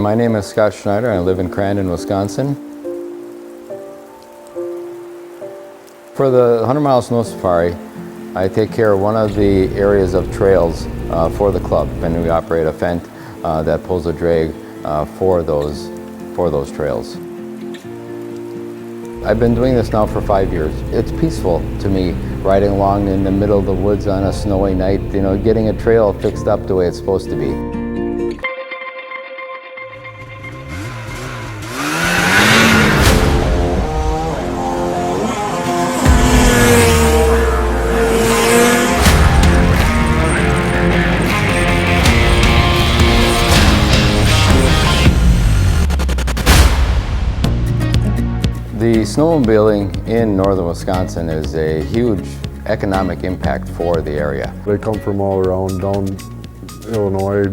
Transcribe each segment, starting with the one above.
My name is Scott Schneider. I live in Crandon, Wisconsin. For the 100-mile snow safari, I take care of one of the areas of trails for the club, and we operate a Fendt that pulls a drag for those trails. I've been doing this now for 5 years. It's peaceful to me, riding along in the middle of the woods on a snowy night, you know, getting a trail fixed up the way it's supposed to be. The snowmobiling in northern Wisconsin is a huge economic impact for the area. They come from all around, down Illinois,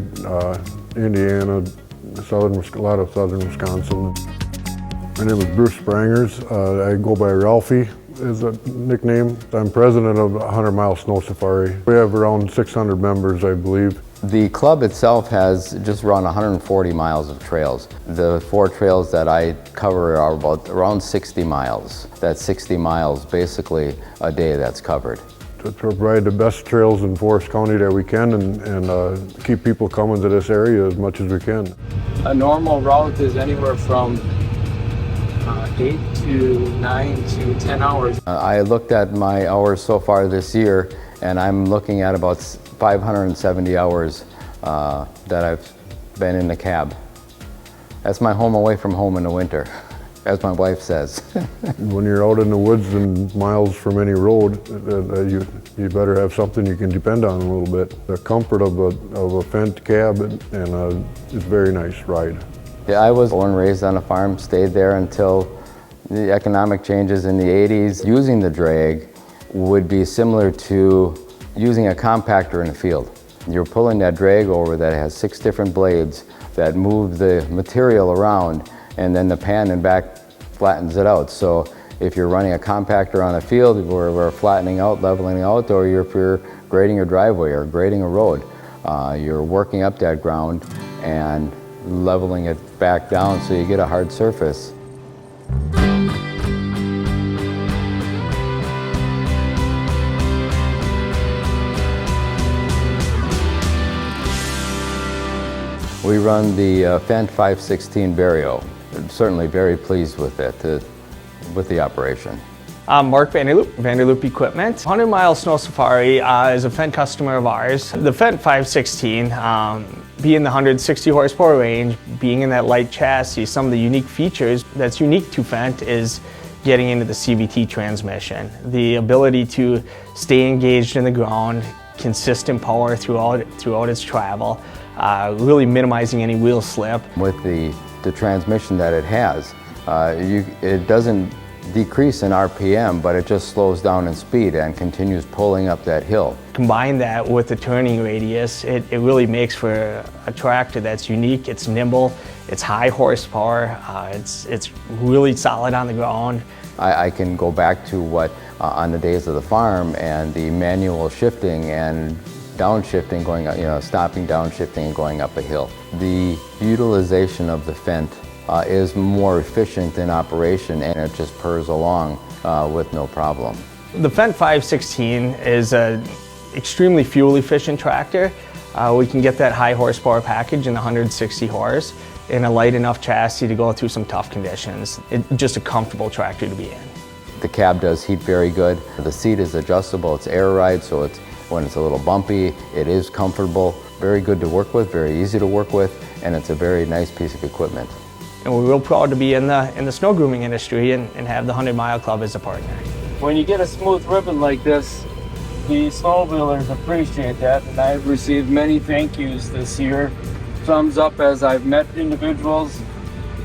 Indiana, a lot of southern Wisconsin. My name is Bruce Sprangers. I go by Ralphie as a nickname. I'm president of 100-mile snow safari. We have around 600 members, I believe. The club itself has just run 140 miles of trails. The 4 trails that I cover are around 60 miles. That's 60 miles basically a day that's covered. To provide the best trails in Forest County that we can and keep people coming to this area as much as we can. A normal route is anywhere from 8 to 9 to 10 hours. I looked at my hours so far this year, and I'm looking at about 570 hours that I've been in the cab. That's my home away from home in the winter, as my wife says. When you're out in the woods and miles from any road, you better have something you can depend on a little bit. The comfort of a Fendt cab and it's a very nice ride. Yeah, I was born and raised on a farm, stayed there until the economic changes in the 80s. Using the drag would be similar to using a compactor in a field. You're pulling that drag over that has 6 different blades that move the material around, and then the pan and back flattens it out. So if you're running a compactor on a field where we're flattening out, leveling out, or if you're grading a driveway or grading a road, you're working up that ground and leveling it back down so you get a hard surface. We run the Fendt 516 Vario. I'm certainly very pleased with it, with the operation. I'm Mark Vanderloop, Vanderloop Equipment. 100-mile snow safari is a Fendt customer of ours. The Fendt 516, being the 160 horsepower range, being in that light chassis, some of the unique features that's unique to Fendt is getting into the CVT transmission. The ability to stay engaged in the ground, consistent power throughout its travel, really minimizing any wheel slip. With the transmission that it has, it doesn't decrease in RPM, but it just slows down in speed and continues pulling up that hill. Combine that with the turning radius, it really makes for a tractor that's unique, it's nimble, it's high horsepower, it's really solid on the ground. I can go back to what, on the days of the farm and the manual shifting and downshifting, going up, stopping, downshifting, and going up a hill. The utilization of the Fendt is more efficient in operation, and it just purrs along with no problem. The Fendt 516 is an extremely fuel efficient tractor. We can get that high horsepower package in 160 horse in a light enough chassis to go through some tough conditions. It's just a comfortable tractor to be in. The cab does heat very good. The seat is adjustable, it's air ride, so when it's a little bumpy, it is comfortable. Very good to work with, very easy to work with, and it's a very nice piece of equipment. And we're real proud to be in the snow grooming industry and have the 100-mile club as a partner. When you get a smooth ribbon like this, the snowmobilers appreciate that, and I've received many thank yous this year. Thumbs up as I've met individuals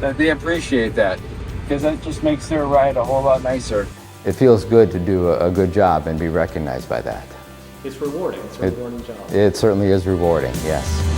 that they appreciate that, because that just makes their ride a whole lot nicer. It feels good to do a good job and be recognized by that. It's rewarding. It's a rewarding job. It certainly is rewarding, yes.